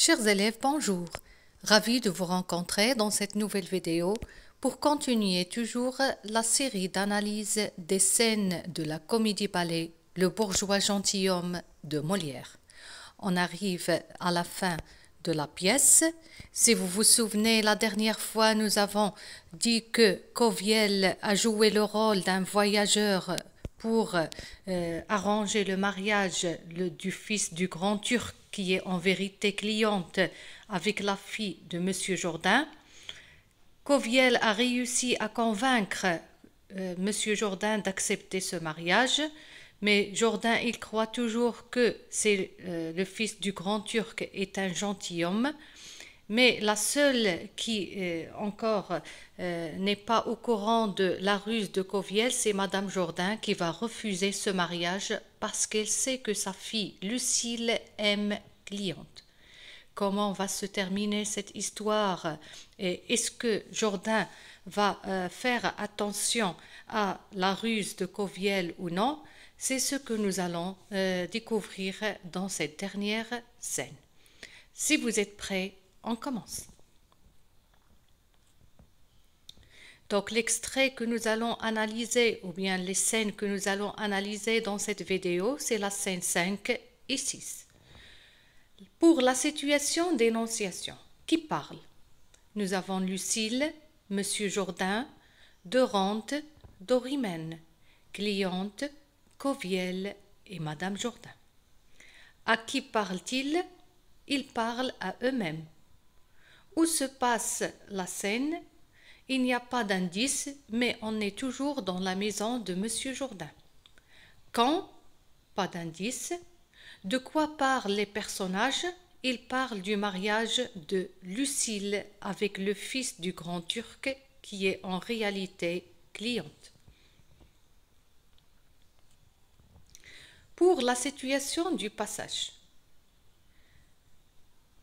Chers élèves, bonjour. Ravi de vous rencontrer dans cette nouvelle vidéo pour continuer toujours la série d'analyse des scènes de la comédie-ballet Le bourgeois gentilhomme de Molière. On arrive à la fin de la pièce. Si vous vous souvenez, la dernière fois, nous avons dit que Coviel a joué le rôle d'un voyageur pour arranger le mariage du fils du grand Turc qui est en vérité cliente avec la fille de Monsieur Jourdain. Coviel a réussi à convaincre Monsieur Jourdain d'accepter ce mariage, mais Jourdain, il croit toujours que c'est le fils du grand Turc est un gentilhomme. Mais la seule qui encore n'est pas au courant de la ruse de Coviel, c'est Madame Jourdain qui va refuser ce mariage parce qu'elle sait que sa fille Lucile aime Cliente. Comment va se terminer cette histoire? Et est-ce que Jourdain va faire attention à la ruse de Coviel ou non? C'est ce que nous allons découvrir dans cette dernière scène. Si vous êtes prêts, on commence. Donc l'extrait que nous allons analyser, ou bien les scènes que nous allons analyser dans cette vidéo, c'est la scène 5 et 6. Pour la situation d'énonciation, qui parle? Nous avons Lucile, Monsieur Jourdain, Dorante, Dorimène, Cliente, Coviel et Madame Jourdain. À qui parle-t-il? Ils parlent à eux-mêmes. Où se passe la scène? Il n'y a pas d'indice, mais on est toujours dans la maison de Monsieur Jourdain. Quand? Pas d'indice. De quoi parlent les personnages? Ils parlent du mariage de Lucile avec le fils du grand Turc qui est en réalité Cliente. Pour la situation du passage.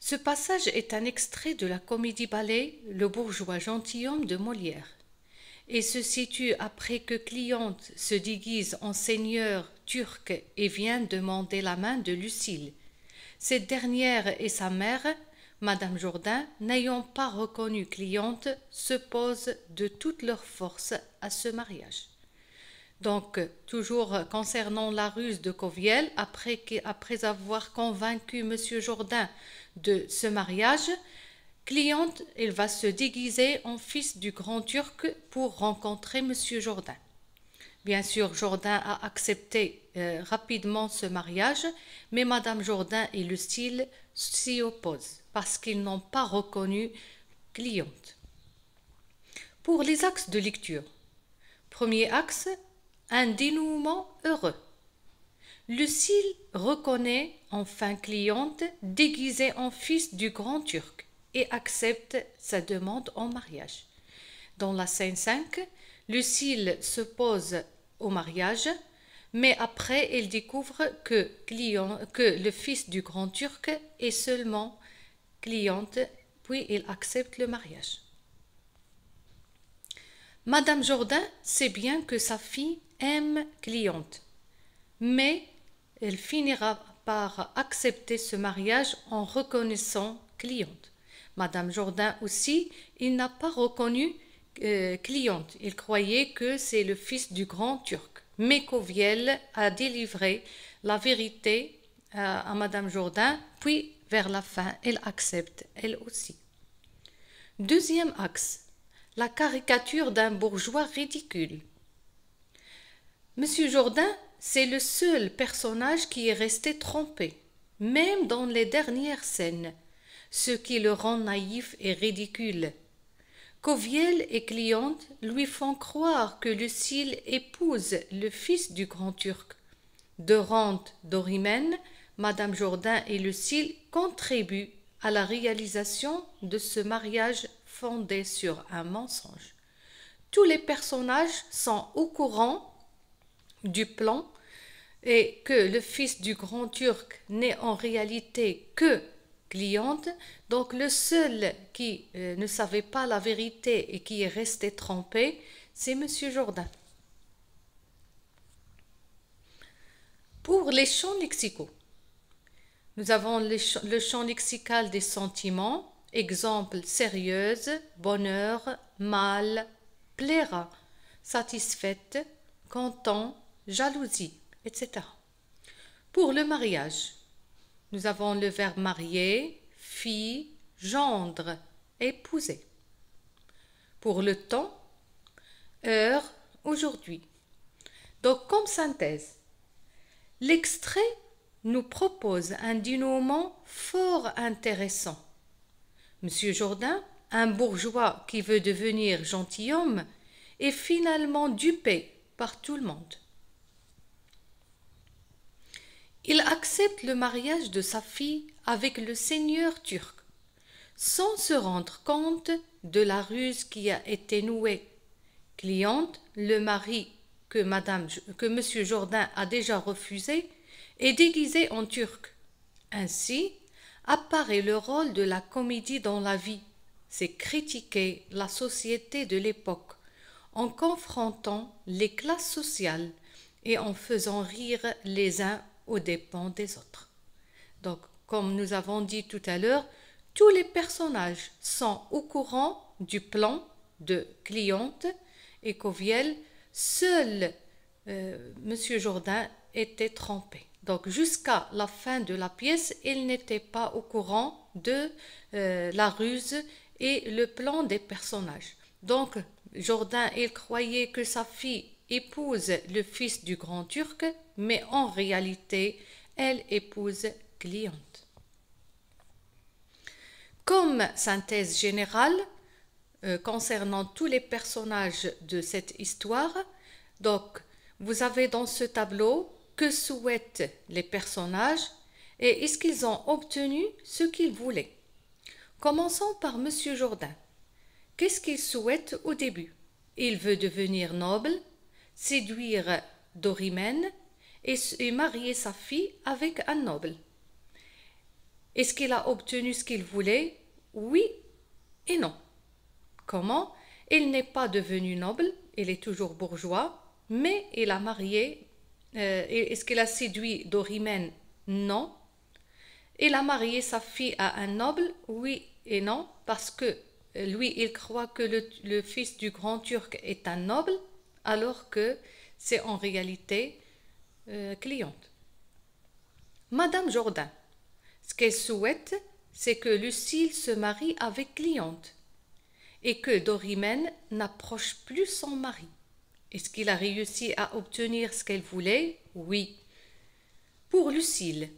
Ce passage est un extrait de la comédie-ballet Le bourgeois gentilhomme de Molière et se situe après que Cliente se déguise en seigneur turc et vient demander la main de Lucile. Cette dernière et sa mère, Madame Jourdain, n'ayant pas reconnu Cliente, se posent de toute leur force à ce mariage. Donc, toujours concernant la ruse de Coviel, après avoir convaincu Monsieur Jourdain de ce mariage, Cliente, elle va se déguiser en fils du grand Turc pour rencontrer Monsieur Jourdain. Bien sûr, Jourdain a accepté rapidement ce mariage, mais Madame Jourdain et Lucile s'y opposent parce qu'ils n'ont pas reconnu Cliente. Pour les axes de lecture, premier axe, un dénouement heureux. Lucile reconnaît enfin Cliente déguisée en fils du grand Turc et accepte sa demande en mariage. Dans la scène 5, Lucile se pose au mariage, mais après elle découvre que le fils du grand Turc est seulement Cliente, puis elle accepte le mariage. Madame Jourdain sait bien que sa fille aime Cliente, mais elle finira par accepter ce mariage en reconnaissant Cliente. Madame Jourdain aussi, il n'a pas reconnu Cliente. Il croyait que c'est le fils du grand Turc. Mais Coviel a délivré la vérité à Madame Jourdain, puis vers la fin, elle accepte elle aussi. Deuxième axe, la caricature d'un bourgeois ridicule. Monsieur Jourdain, c'est le seul personnage qui est resté trompé, même dans les dernières scènes, ce qui le rend naïf et ridicule. Coviel et Cliente lui font croire que Lucile épouse le fils du grand Turc. Dorante, Dorimène, Madame Jourdain et Lucile contribuent à la réalisation de ce mariage fondé sur un mensonge. Tous les personnages sont au courant du plan et que le fils du grand Turc n'est en réalité que Cliente, donc le seul qui ne savait pas la vérité et qui est resté trompé, c'est Monsieur Jourdain. Pour les champs lexicaux, Nous avons le champ lexical des sentiments. Exemple, sérieuse, bonheur, mal, plaira, satisfaite, content, jalousie, etc. Pour le mariage, nous avons le verbe marier, fille, gendre, épouser. Pour le temps, heure, aujourd'hui. Donc, comme synthèse, l'extrait nous propose un dénouement fort intéressant. Monsieur Jourdain, un bourgeois qui veut devenir gentilhomme, est finalement dupé par tout le monde. Il accepte le mariage de sa fille avec le seigneur turc, sans se rendre compte de la ruse qui a été nouée. Cliente, le mari que monsieur Jourdain a déjà refusé, est déguisé en turc. Ainsi apparaît le rôle de la comédie dans la vie, c'est critiquer la société de l'époque en confrontant les classes sociales et en faisant rire les uns aux dépens des autres. Donc, comme nous avons dit tout à l'heure, tous les personnages sont au courant du plan de Cliente et Coviel. Seul monsieur Jourdain était trompé. Donc, jusqu'à la fin de la pièce, il n'était pas au courant de la ruse et le plan des personnages. Donc, Jourdain, il croyait que sa fille épouse le fils du grand turc, mais en réalité, elle épouse Cliente. Comme synthèse générale, concernant tous les personnages de cette histoire, donc, vous avez dans ce tableau que souhaitent les personnages et est-ce qu'ils ont obtenu ce qu'ils voulaient. Commençons par monsieur Jourdain. Qu'est-ce qu'il souhaite au début? Il veut devenir noble, séduire Dorimène et marier sa fille avec un noble. Est-ce qu'il a obtenu ce qu'il voulait? Oui et non. Comment? Il n'est pas devenu noble, il est toujours bourgeois, mais il a marié. Est-ce qu'il a séduit Dorimène? Non. Il a marié sa fille à un noble? Oui et non, parce que lui, il croit que le fils du grand turc est un noble, alors que c'est en réalité Cliente. Madame Jourdain, ce qu'elle souhaite, c'est que Lucile se marie avec Cliente et que Dorimène n'approche plus son mari. Est-ce qu'il a réussi à obtenir ce qu'elle voulait? Oui. Pour Lucile,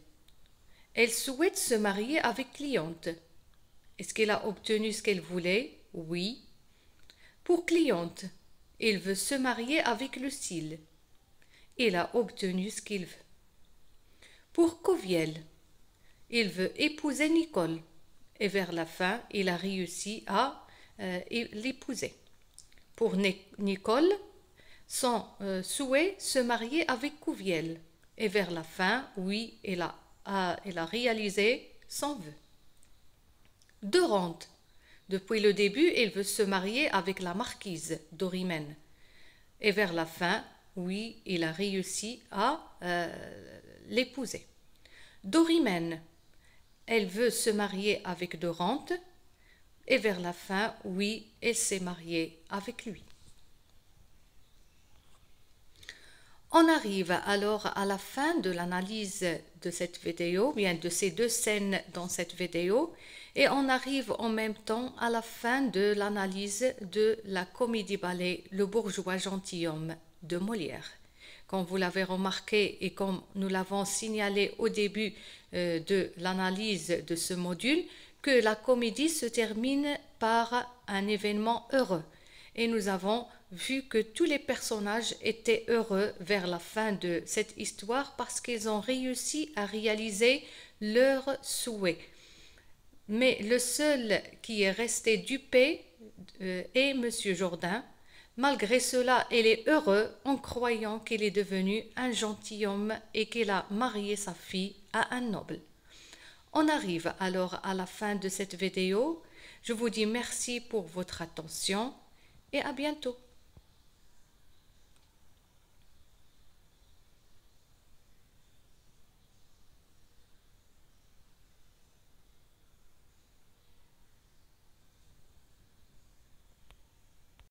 elle souhaite se marier avec Cliente. Est-ce qu'elle a obtenu ce qu'elle voulait? Oui. Pour Cliente, il veut se marier avec Lucile. Il a obtenu ce qu'il veut. Pour Coviel, il veut épouser Nicole. Et vers la fin, il a réussi à l'épouser. Pour Nicole, son souhait se marier avec Coviel. Et vers la fin, oui, elle a réalisé son vœu. Dorante, depuis le début, il veut se marier avec la marquise Dorimène. Et vers la fin, oui, il a réussi à l'épouser. Dorimène, elle veut se marier avec Dorante. Et vers la fin, oui, elle s'est mariée avec lui. On arrive alors à la fin de l'analyse de cette vidéo, bien de ces deux scènes dans cette vidéo, et on arrive en même temps à la fin de l'analyse de la comédie-ballet Le bourgeois gentilhomme de Molière. Comme vous l'avez remarqué et comme nous l'avons signalé au début de l'analyse de ce module, que la comédie se termine par un événement heureux. Et nous avons vu que tous les personnages étaient heureux vers la fin de cette histoire parce qu'ils ont réussi à réaliser leurs souhaits. Mais le seul qui est resté dupé est monsieur Jourdain. Malgré cela, il est heureux en croyant qu'il est devenu un gentilhomme et qu'il a marié sa fille à un noble. On arrive alors à la fin de cette vidéo. Je vous dis merci pour votre attention et à bientôt.